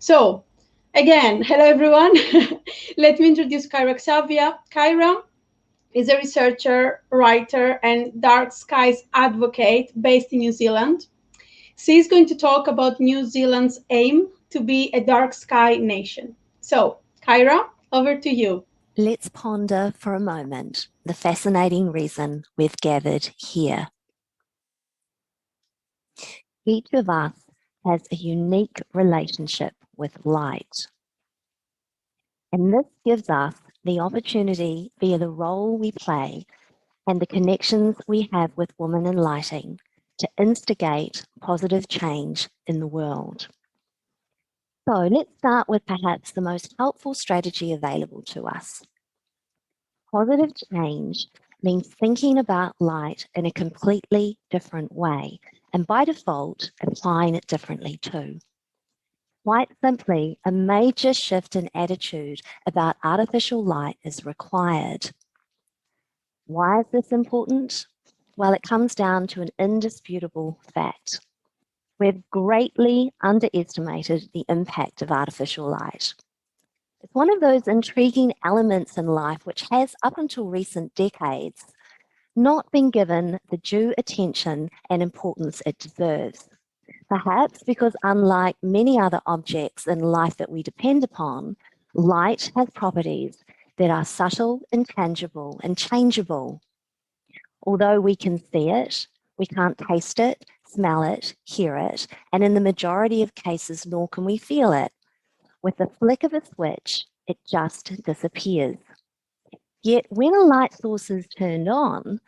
So, again, hello everyone. Let me introduce Kyra Xavia. Kyra is a researcher, writer, and dark skies advocate based in New Zealand. She's going to talk about New Zealand's aim to be a dark sky nation. So, Kyra, over to you. Let's ponder for a moment the fascinating reason we've gathered here. Each of us has a unique relationship with light. And this gives us the opportunity, via the role we play and the connections we have with women in lighting, to instigate positive change in the world. So let's start with perhaps the most helpful strategy available to us. Positive change means thinking about light in a completely different way, and by default, applying it differently too. Quite simply, a major shift in attitude about artificial light is required. Why is this important? Well, it comes down to an indisputable fact. We've greatly underestimated the impact of artificial light. It's one of those intriguing elements in life which has, up until recent decades, not been given the due attention and importance it deserves. Perhaps because, unlike many other objects in life that we depend upon, light has properties that are subtle, intangible, and changeable. Although we can see it, we can't taste it, smell it, hear it, and in the majority of cases, nor can we feel it. With the flick of a switch, it just disappears. Yet when a light source is turned on,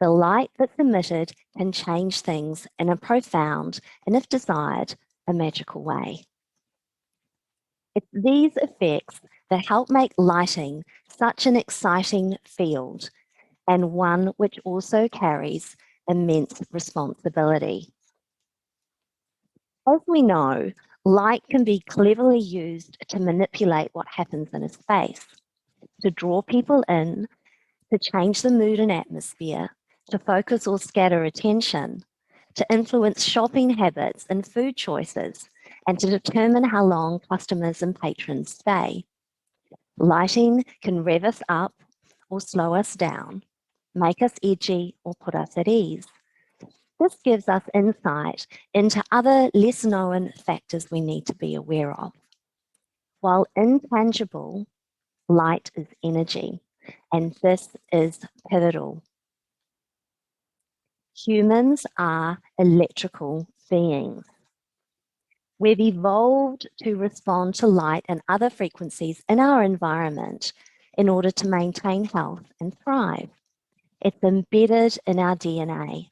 the light that's emitted can change things in a profound, and if desired, a magical way. It's these effects that help make lighting such an exciting field, and one which also carries immense responsibility. As we know, light can be cleverly used to manipulate what happens in a space, to draw people in, to change the mood and atmosphere, to focus or scatter attention, to influence shopping habits and food choices, and to determine how long customers and patrons stay. Lighting can rev us up or slow us down, make us edgy or put us at ease. This gives us insight into other less known factors we need to be aware of. While intangible, light is energy, and this is pivotal. Humans are electrical beings. We've evolved to respond to light and other frequencies in our environment in order to maintain health and thrive. It's embedded in our DNA.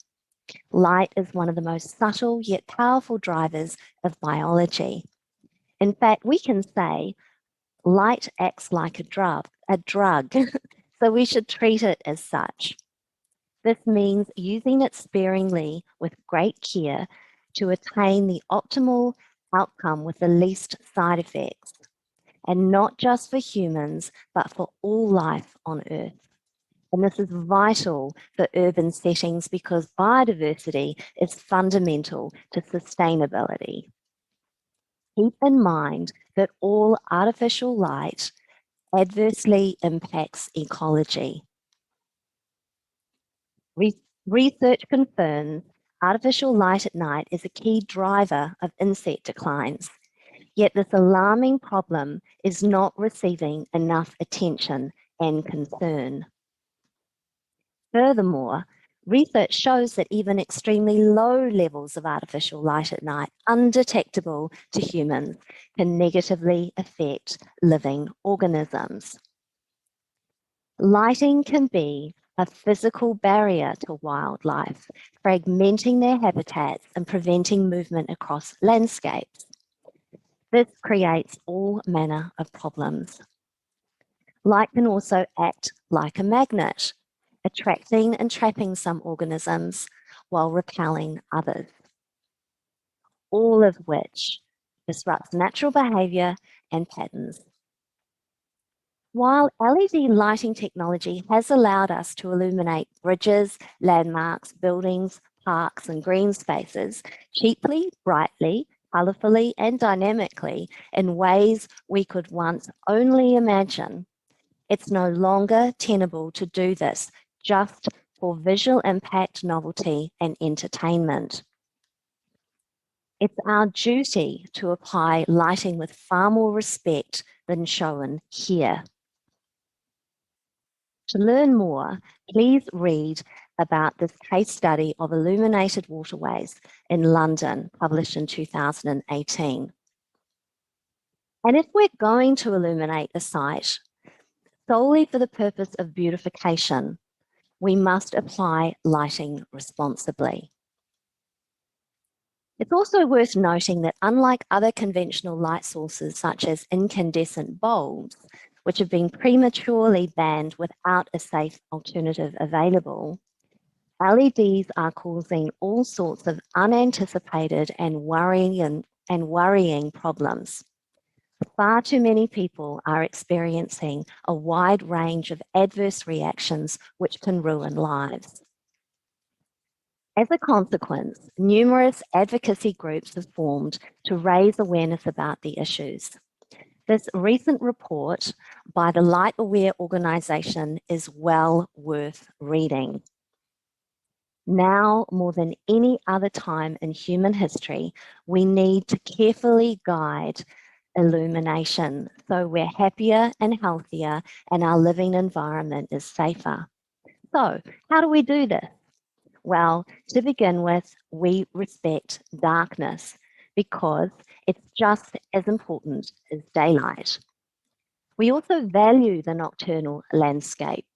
Light is one of the most subtle yet powerful drivers of biology. In fact, we can say light acts like a drug, so we should treat it as such. This means using it sparingly with great care to attain the optimal outcome with the least side effects, and not just for humans, but for all life on Earth. And this is vital for urban settings because biodiversity is fundamental to sustainability. Keep in mind that all artificial light adversely impacts ecology. Research confirms artificial light at night is a key driver of insect declines, yet this alarming problem is not receiving enough attention and concern. Furthermore, research shows that even extremely low levels of artificial light at night, undetectable to humans, can negatively affect living organisms. Lighting can be a physical barrier to wildlife, fragmenting their habitats and preventing movement across landscapes. This creates all manner of problems. Light can also act like a magnet, attracting and trapping some organisms while repelling others, all of which disrupts natural behavior and patterns. While LED lighting technology has allowed us to illuminate bridges, landmarks, buildings, parks, and green spaces cheaply, brightly, colourfully and dynamically in ways we could once only imagine, it's no longer tenable to do this just for visual impact, novelty, and entertainment. It's our duty to apply lighting with far more respect than shown here. To learn more, please read about this case study of illuminated waterways in London, published in 2018. And if we're going to illuminate a site solely for the purpose of beautification, we must apply lighting responsibly. It's also worth noting that unlike other conventional light sources, such as incandescent bulbs, which have been prematurely banned without a safe alternative available, LEDs are causing all sorts of unanticipated and worrying problems. Far too many people are experiencing a wide range of adverse reactions which can ruin lives. As a consequence, numerous advocacy groups have formed to raise awareness about the issues. This recent report by the Light Aware organisation is well worth reading. Now, more than any other time in human history, we need to carefully guide illumination so we're happier and healthier and our living environment is safer. So, how do we do this? Well, to begin with, we respect darkness because it's just as important as daylight. We also value the nocturnal landscape.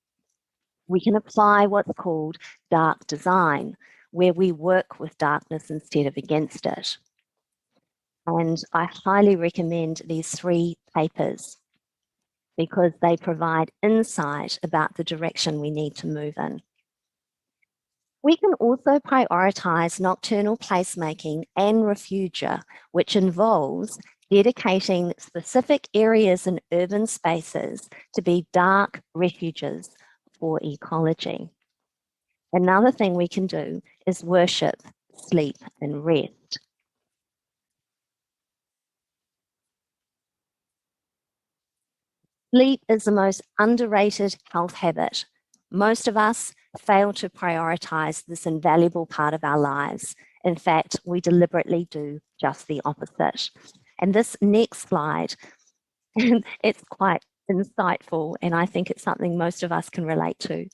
We can apply what's called dark design, where we work with darkness instead of against it. And I highly recommend these 3 papers because they provide insight about the direction we need to move in. We can also prioritise nocturnal placemaking and refugia, which involves dedicating specific areas in urban spaces to be dark refuges for ecology. Another thing we can do is worship, sleep, and rest. Sleep is the most underrated health habit. Most of us fail to prioritise this invaluable part of our lives. In fact, we deliberately do just the opposite. And this next slide, it's quite insightful, and I think it's something most of us can relate to.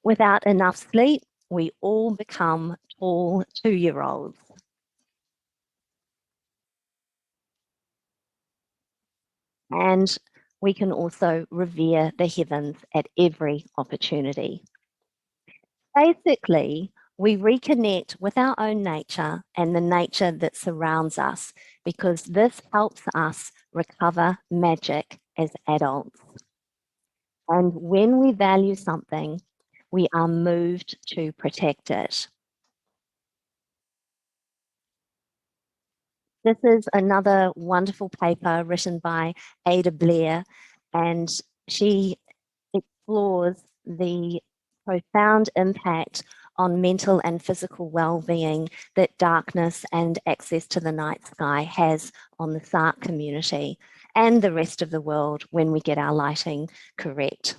Without enough sleep, we all become tall 2-year-olds. And we can also revere the heavens at every opportunity. Basically, we reconnect with our own nature and the nature that surrounds us because this helps us recover magic as adults. And when we value something, we are moved to protect it. This is another wonderful paper written by Ada Blair, and she explores the profound impact on mental and physical well-being that darkness and access to the night sky has on the SARC community and the rest of the world when we get our lighting correct.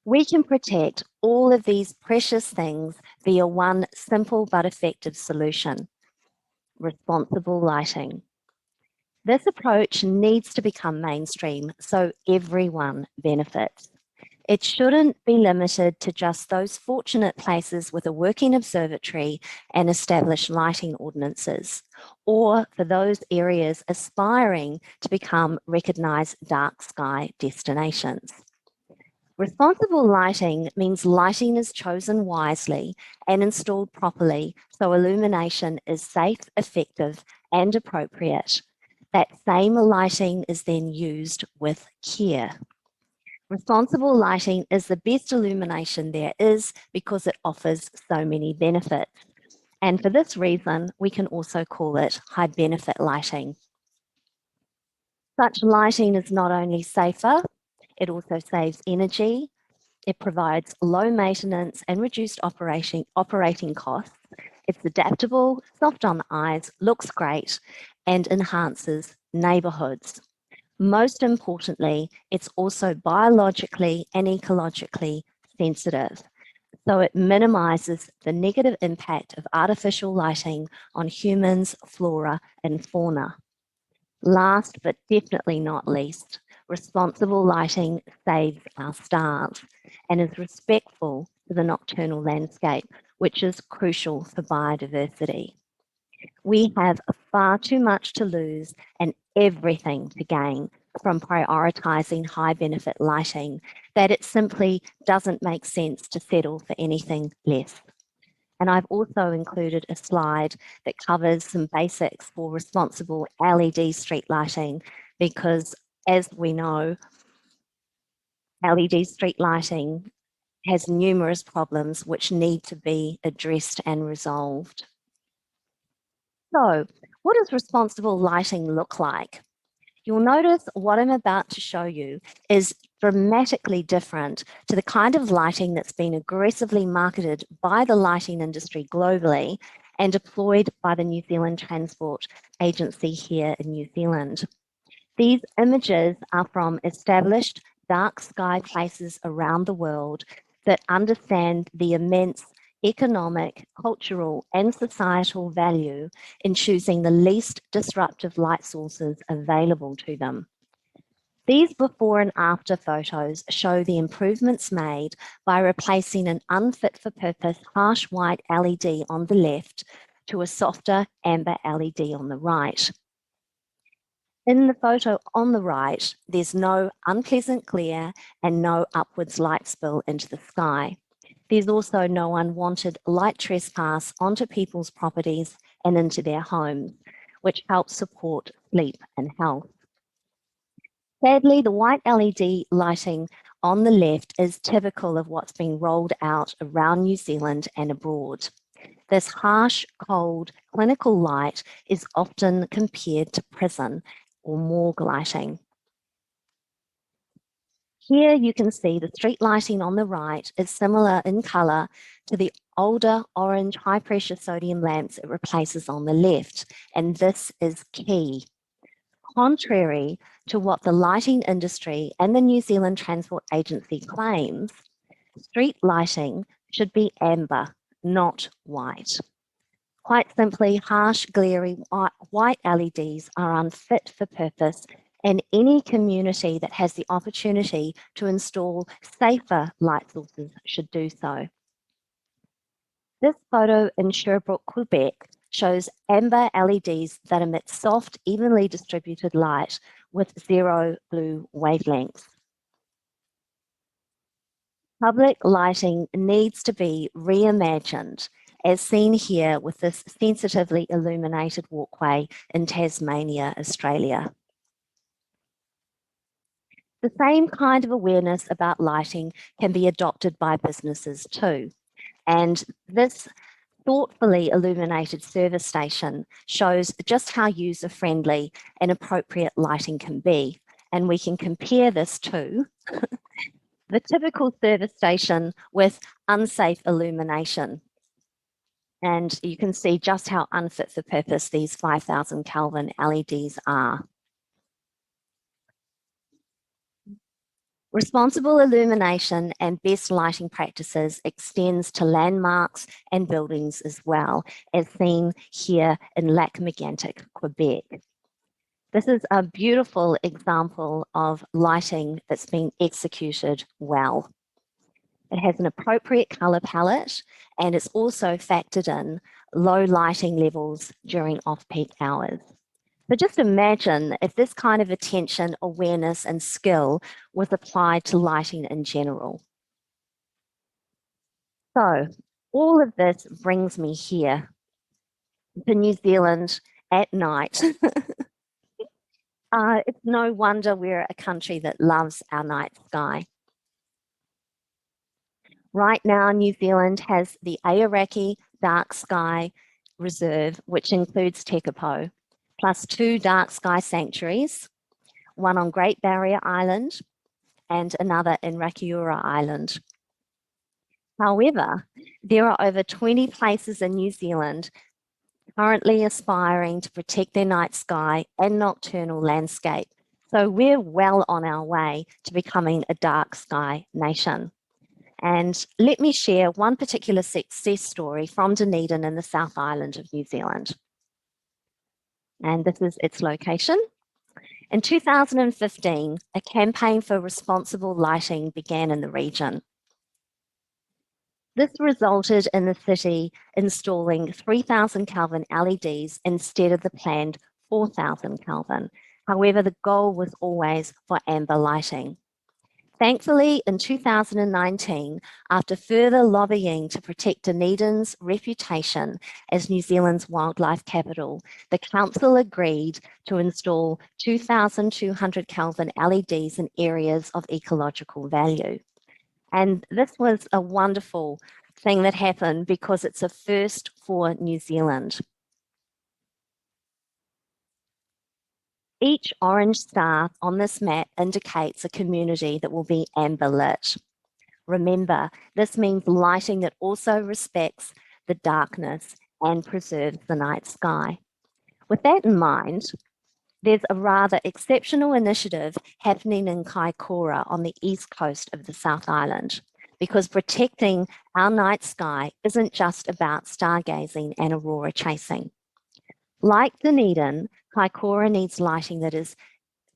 We can protect all of these precious things via one simple but effective solution: responsible lighting. This approach needs to become mainstream so everyone benefits. It shouldn't be limited to just those fortunate places with a working observatory and established lighting ordinances, or for those areas aspiring to become recognised dark sky destinations. Responsible lighting means lighting is chosen wisely and installed properly so illumination is safe, effective, and appropriate. That same lighting is then used with care. Responsible lighting is the best illumination there is because it offers so many benefits. And for this reason, we can also call it high benefit lighting. Such lighting is not only safer, it also saves energy, it provides low maintenance and reduced operating costs. It's adaptable, soft on the eyes, looks great, and enhances neighbourhoods. Most importantly, it's also biologically and ecologically sensitive. So it minimises the negative impact of artificial lighting on humans, flora, and fauna. Last but definitely not least, responsible lighting saves our stars and is respectful to the nocturnal landscape, which is crucial for biodiversity. We have far too much to lose and everything to gain from prioritising high benefit lighting that it simply doesn't make sense to settle for anything less. And I've also included a slide that covers some basics for responsible LED street lighting because, as we know, LED street lighting has numerous problems which need to be addressed and resolved. So, what does responsible lighting look like? You'll notice what I'm about to show you is dramatically different to the kind of lighting that's been aggressively marketed by the lighting industry globally and deployed by the New Zealand Transport Agency here in New Zealand. These images are from established dark sky places around the world that understand the immense economic, cultural, and societal value in choosing the least disruptive light sources available to them. These before and after photos show the improvements made by replacing an unfit for purpose harsh white LED on the left to a softer amber LED on the right. In the photo on the right, there's no unpleasant glare and no upwards light spill into the sky. There's also no unwanted light trespass onto people's properties and into their homes, which helps support sleep and health. Sadly, the white LED lighting on the left is typical of what's being rolled out around New Zealand and abroad. This harsh, cold, clinical light is often compared to prison or morgue lighting. Here you can see the street lighting on the right is similar in colour to the older orange high pressure sodium lamps it replaces on the left, and this is key. Contrary to what the lighting industry and the New Zealand Transport Agency claims, street lighting should be amber, not white. Quite simply, harsh, glary white LEDs are unfit for purpose, and any community that has the opportunity to install safer light sources should do so. This photo in Sherbrooke, Quebec shows amber LEDs that emit soft, evenly distributed light with 0 blue wavelengths. Public lighting needs to be reimagined, as seen here with this sensitively illuminated walkway in Tasmania, Australia. The same kind of awareness about lighting can be adopted by businesses too. And this thoughtfully illuminated service station shows just how user-friendly and appropriate lighting can be. And we can compare this to the typical service station with unsafe illumination. And you can see just how unfit for purpose these 5,000 Kelvin LEDs are. Responsible illumination and best lighting practices extends to landmarks and buildings as well, as seen here in Lac-Mégantic, Quebec. This is a beautiful example of lighting that's been executed well. It has an appropriate colour palette, and it's also factored in low lighting levels during off-peak hours. So just imagine if this kind of attention, awareness, and skill was applied to lighting in general. So all of this brings me here to New Zealand at night. It's no wonder we're a country that loves our night sky. Right now, New Zealand has the Aoraki Dark Sky Reserve, which includes Tekapo, plus 2 dark sky sanctuaries, one on Great Barrier Island and another in Rakiura Island. However, there are over 20 places in New Zealand currently aspiring to protect their night sky and nocturnal landscape. So we're well on our way to becoming a dark sky nation. And let me share one particular success story from Dunedin in the South Island of New Zealand. And this is its location. In 2015, a campaign for responsible lighting began in the region. This resulted in the city installing 3,000 Kelvin LEDs instead of the planned 4,000 Kelvin. However, the goal was always for amber lighting. Thankfully, in 2019, after further lobbying to protect Dunedin's reputation as New Zealand's wildlife capital, the council agreed to install 2,200 Kelvin LEDs in areas of ecological value. And this was a wonderful thing that happened because it's a first for New Zealand. Each orange star on this map indicates a community that will be amber lit. Remember, this means lighting that also respects the darkness and preserves the night sky. With that in mind, there's a rather exceptional initiative happening in Kaikoura on the east coast of the South Island, because protecting our night sky isn't just about stargazing and aurora chasing. Like Dunedin, Kaikoura needs lighting that is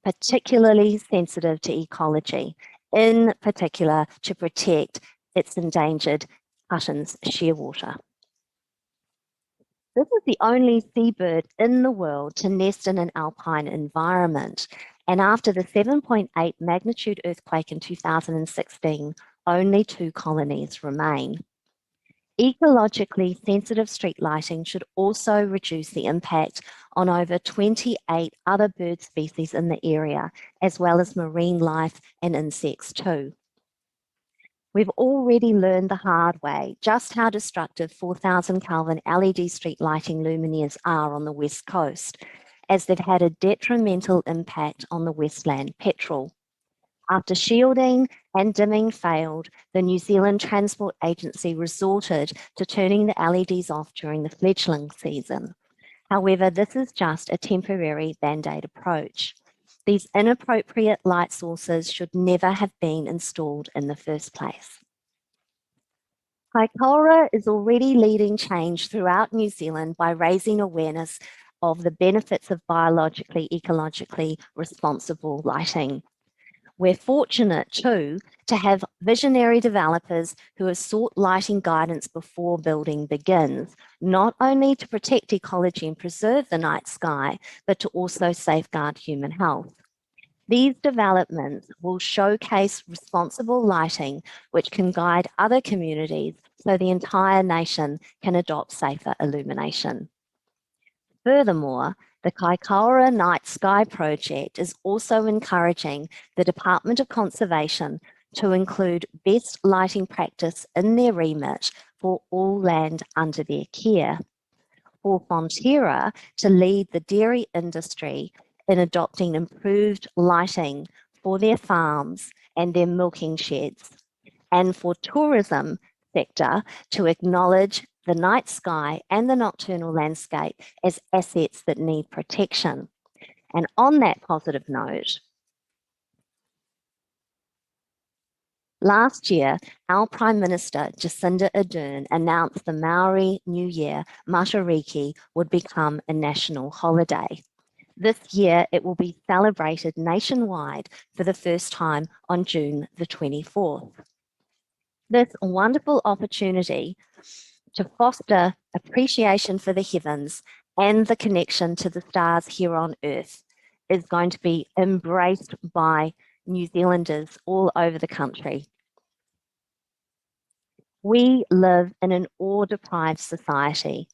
particularly sensitive to ecology, in particular to protect its endangered Hutton's shearwater. This is the only seabird in the world to nest in an alpine environment. And after the 7.8 magnitude earthquake in 2016, only 2 colonies remain. Ecologically sensitive street lighting should also reduce the impact on over 28 other bird species in the area, as well as marine life and insects too. We've already learned the hard way just how destructive 4,000 Kelvin LED street lighting luminaires are on the West Coast, as they've had a detrimental impact on the Westland petrel. After shielding and dimming failed, the New Zealand Transport Agency resorted to turning the LEDs off during the fledgling season. However, this is just a temporary band-aid approach. These inappropriate light sources should never have been installed in the first place. Kaikoura is already leading change throughout New Zealand by raising awareness of the benefits of biologically, ecologically responsible lighting. We're fortunate too to have visionary developers who have sought lighting guidance before building begins, not only to protect ecology and preserve the night sky, but to also safeguard human health. These developments will showcase responsible lighting, which can guide other communities so the entire nation can adopt safer illumination. Furthermore, the Kaikoura Night Sky Project is also encouraging the Department of Conservation to include best lighting practice in their remit for all land under their care. For Fonterra to lead the dairy industry in adopting improved lighting for their farms and their milking sheds, and for tourism sector to acknowledge the night sky and the nocturnal landscape as assets that need protection. And on that positive note, last year, our Prime Minister, Jacinda Ardern, announced the Maori New Year, Matariki, would become a national holiday. This year, it will be celebrated nationwide for the first time on June the 24th. This wonderful opportunity to foster appreciation for the heavens and the connection to the stars here on Earth is going to be embraced by New Zealanders all over the country. We live in an awe-deprived society,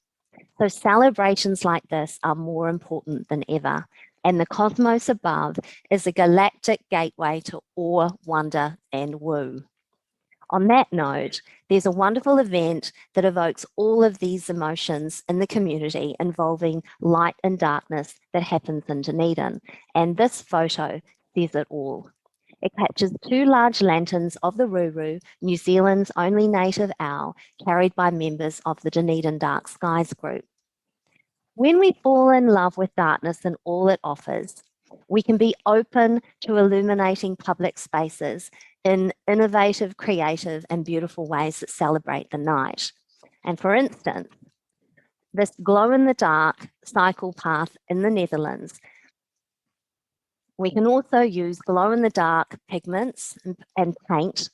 so celebrations like this are more important than ever, and the cosmos above is a galactic gateway to awe, wonder, and woo. On that note, there's a wonderful event that evokes all of these emotions in the community involving light and darkness that happens in Dunedin. And this photo says it all. It catches 2 large lanterns of the Ruru, New Zealand's only native owl, carried by members of the Dunedin Dark Skies Group. When we fall in love with darkness and all it offers, we can be open to illuminating public spaces in innovative, creative, and beautiful ways that celebrate the night. And for instance, this glow-in-the-dark cycle path in the Netherlands, we can also use glow-in-the-dark pigments and paint,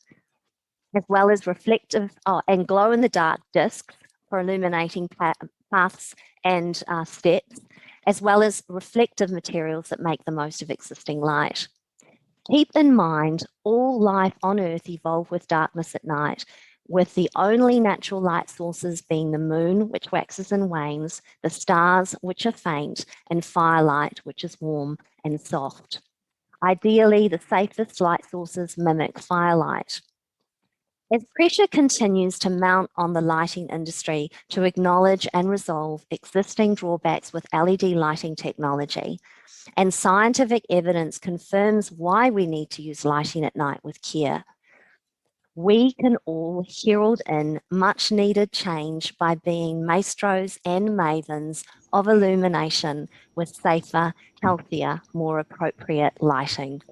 as well as reflective and glow-in-the-dark discs for illuminating paths and steps, as well as reflective materials that make the most of existing light. Keep in mind, all life on Earth evolved with darkness at night, with the only natural light sources being the moon, which waxes and wanes, the stars, which are faint, and firelight, which is warm and soft. Ideally, the safest light sources mimic firelight. As pressure continues to mount on the lighting industry to acknowledge and resolve existing drawbacks with LED lighting technology, and scientific evidence confirms why we need to use lighting at night with care, we can all herald in much needed change by being maestros and mavens of illumination with safer, healthier, more appropriate lighting.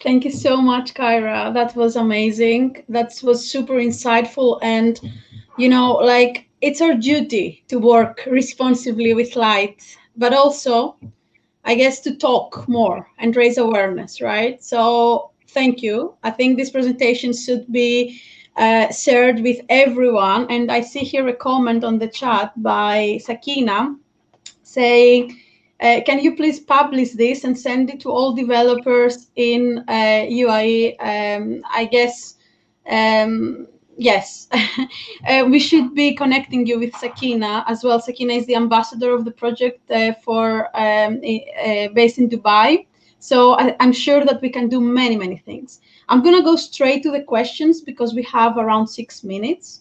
Thank you so much, Kyra. That was amazing. That was super insightful. And, you know, like, it's our duty to work responsibly with light, but also, I guess, to talk more and raise awareness, right? So thank you. I think this presentation should be shared with everyone. And I see here a comment on the chat by Sakina saying, can you please publish this and send it to all developers in UAE? I guess, yes. We should be connecting you with Sakina as well. Sakina is the ambassador of the project based in Dubai. So I'm sure that we can do many, many things. I'm going to go straight to the questions because we have around 6 minutes.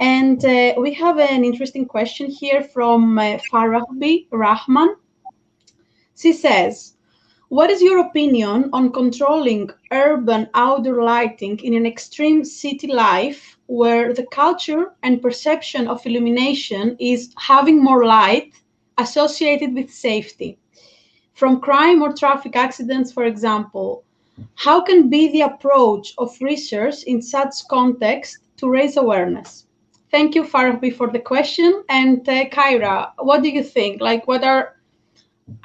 And we have an interesting question here from Farahbi Rahman. She says, what is your opinion on controlling urban outdoor lighting in an extreme city life where the culture and perception of illumination is having more light associated with safety? From crime or traffic accidents, for example, how can be the approach of research in such context to raise awareness? Thank you, Farahbi, for the question. And Kyra, what do you think? Like, what are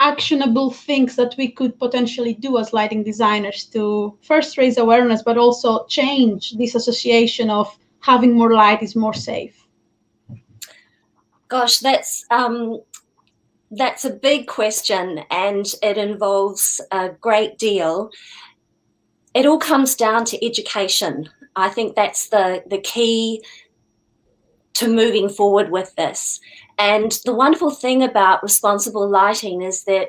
actionable things that we could potentially do as lighting designers to first raise awareness, but also change this association of having more light is more safe? Gosh, that's a big question, and it involves a great deal. It all comes down to education. I think that's the key to moving forward with this. And the wonderful thing about responsible lighting is that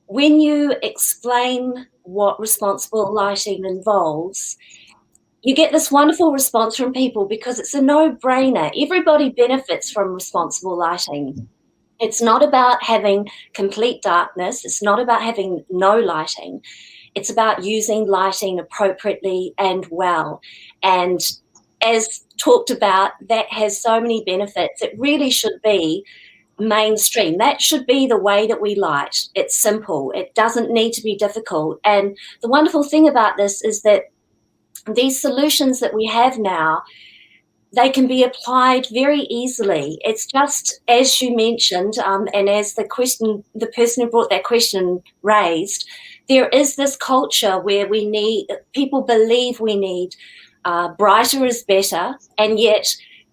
when you explain what responsible lighting involves, you get this wonderful response from people because it's a no-brainer. Everybody benefits from responsible lighting. It's not about having complete darkness. It's not about having no lighting. It's about using lighting appropriately and well. And as talked about, that has so many benefits. It really should be mainstream. That should be the way that we light. It's simple. It doesn't need to be difficult. And the wonderful thing about this is that these solutions that we have now, they can be applied very easily. It's just, as you mentioned, and as the person who brought that question raised, there is this culture where people believe we need brighter is better, and yet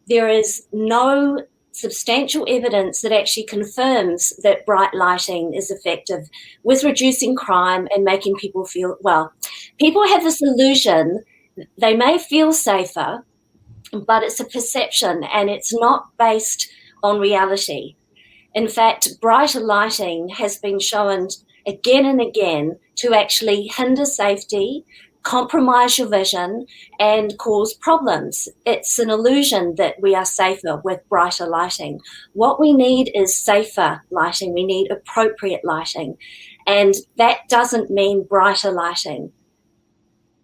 there is no substantial evidence that actually confirms that bright lighting is effective with reducing crime and making people feel, well, people have this illusion they may feel safer, but it's a perception and it's not based on reality. In fact, brighter lighting has been shown again and again to actually hinder safety, compromise your vision and cause problems. It's an illusion that we are safer with brighter lighting. What we need is safer lighting. We need appropriate lighting. And that doesn't mean brighter lighting.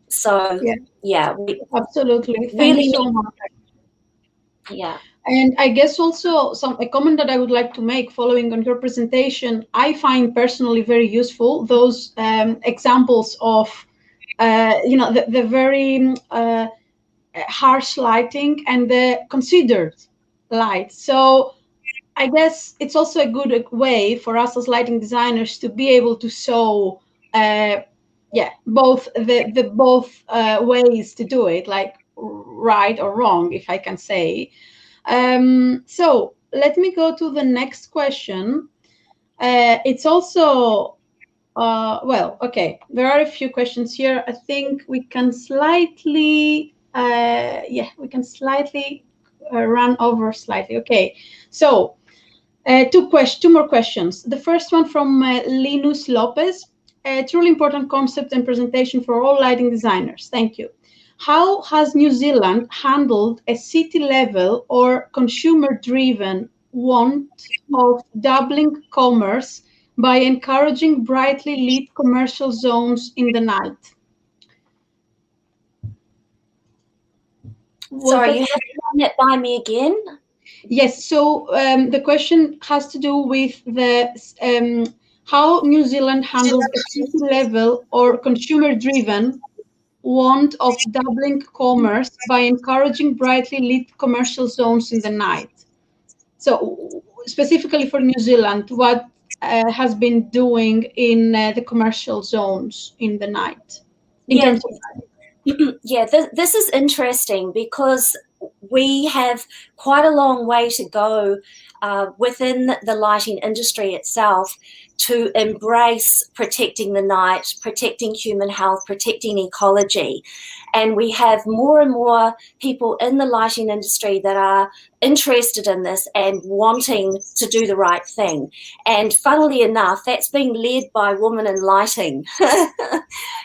So, yeah, we absolutely. Thank really you so need, much. yeah. And I guess also a comment that I would like to make following on your presentation, I find personally very useful those examples of, the very harsh lighting and the considered light. So I guess it's also a good way for us as lighting designers to be able to show, both both ways to do it, like right or wrong, if I can say. So let me go to the next question. It's also, okay, there are a few questions here. I think we can slightly, run over slightly. Okay, so two more questions. The first one from Linus Lopez. A truly important concept and presentation for all lighting designers. Thank you. How has New Zealand handled a city-level or consumer-driven want of doubling commerce by encouraging brightly lit commercial zones in the night? Sorry, you have to run it by me again? Yes, so the question has to do with the how New Zealand handles a city-level or consumer-driven want of doubling commerce by encouraging brightly lit commercial zones in the night. So specifically for New Zealand, what has been doing in the commercial zones in the night in terms of yeah, this is interesting because we have quite a long way to go within the lighting industry itself to embrace protecting the night, protecting human health, protecting ecology. And we have more and more people in the lighting industry that are interested in this and wanting to do the right thing. And funnily enough, that's being led by women in lighting.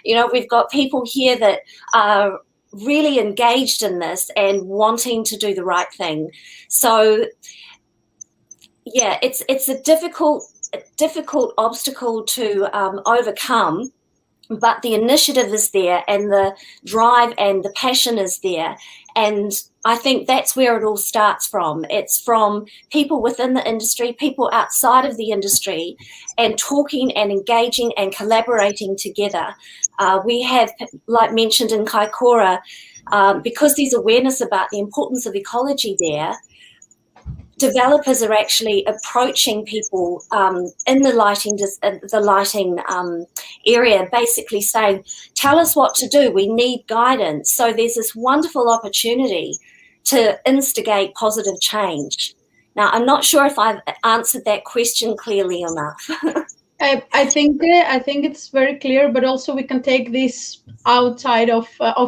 You know, we've got people here that are really engaged in this and wanting to do the right thing. So yeah, it's a difficult obstacle to overcome, but the initiative is there and the drive and the passion is there. And I think that's where it all starts from. It's from people within the industry, people outside of the industry, and talking and engaging and collaborating together. We have, like mentioned in Kaikoura, because there's awareness about the importance of ecology there, developers are actually approaching people in the lighting area, basically saying, tell us what to do, we need guidance. So there's this wonderful opportunity to instigate positive change. Now, I'm not sure if I've answered that question clearly enough. I think it's very clear, but also we can take this outside of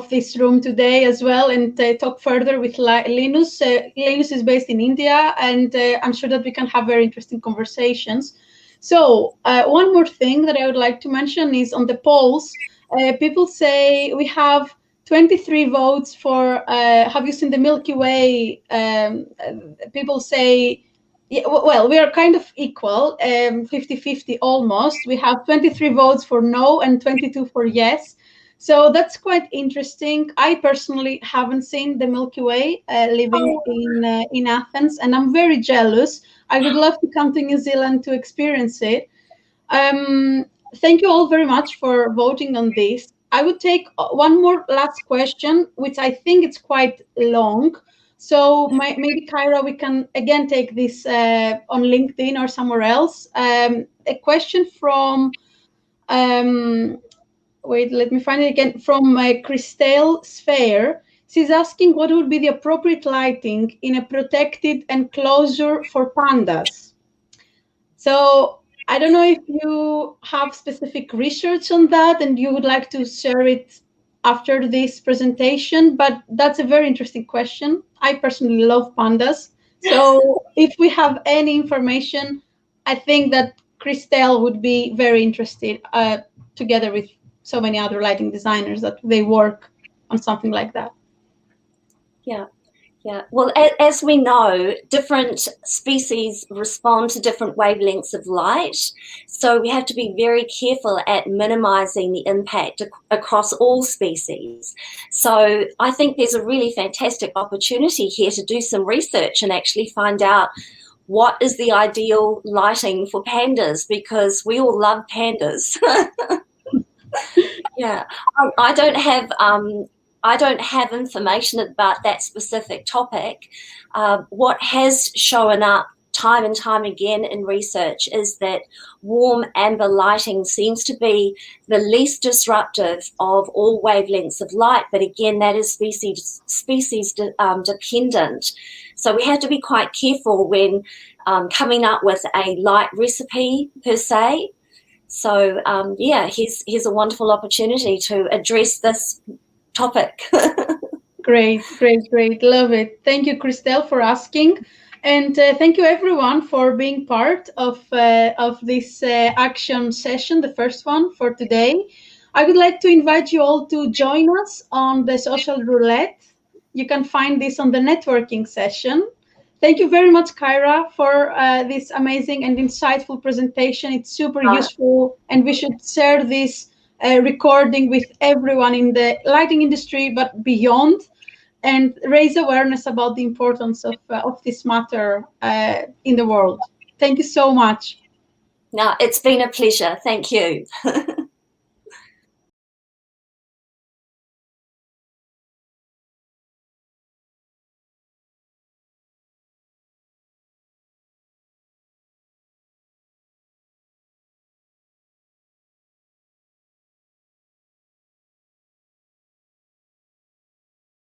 this room today as well and talk further with Linus. Linus is based in India, and I'm sure that we can have very interesting conversations. So one more thing that I would like to mention is on the polls, people say we have 23 votes for, have you seen the Milky Way? People say, yeah, well, we are kind of equal, 50-50 almost. We have 23 votes for no and 22 for yes. So that's quite interesting. I personally haven't seen the Milky Way living in Athens, and I'm very jealous. I would love to come to New Zealand to experience it. Thank you all very much for voting on this. I would take one more last question, which I think it's quite long. So maybe, Kyra, we can again take this on LinkedIn or somewhere else. A question from, wait, let me find it again, from Christelle Sphere. She's asking what would be the appropriate lighting in a protected enclosure for pandas. So I don't know if you have specific research on that and you would like to share it after this presentation, but that's a very interesting question. I personally love pandas. So if we have any information, I think that Christelle would be very interested together with so many other lighting designers that they work on something like that. Yeah. Yeah, well, as we know, different species respond to different wavelengths of light. So we have to be very careful at minimizing the impact across all species. So I think there's a really fantastic opportunity here to do some research and actually find out what is the ideal lighting for pandas, because we all love pandas. Yeah, I don't have information about that specific topic. What has shown up time and time again in research is that warm amber lighting seems to be the least disruptive of all wavelengths of light, but again, that is species dependent. So we have to be quite careful when coming up with a light recipe per se. So yeah, here's a wonderful opportunity to address this topic. Great. Love it. Thank you, Christelle, for asking. And thank you, everyone, for being part of this action session, the first one for today. I would like to invite you all to join us on the social roulette. You can find this on the networking session. Thank you very much, Kyra, for this amazing and insightful presentation. It's super useful, and we should share this recording with everyone in the lighting industry, but beyond, and raise awareness about the importance of this matter in the world. Thank you so much. No, it's been a pleasure. Thank you.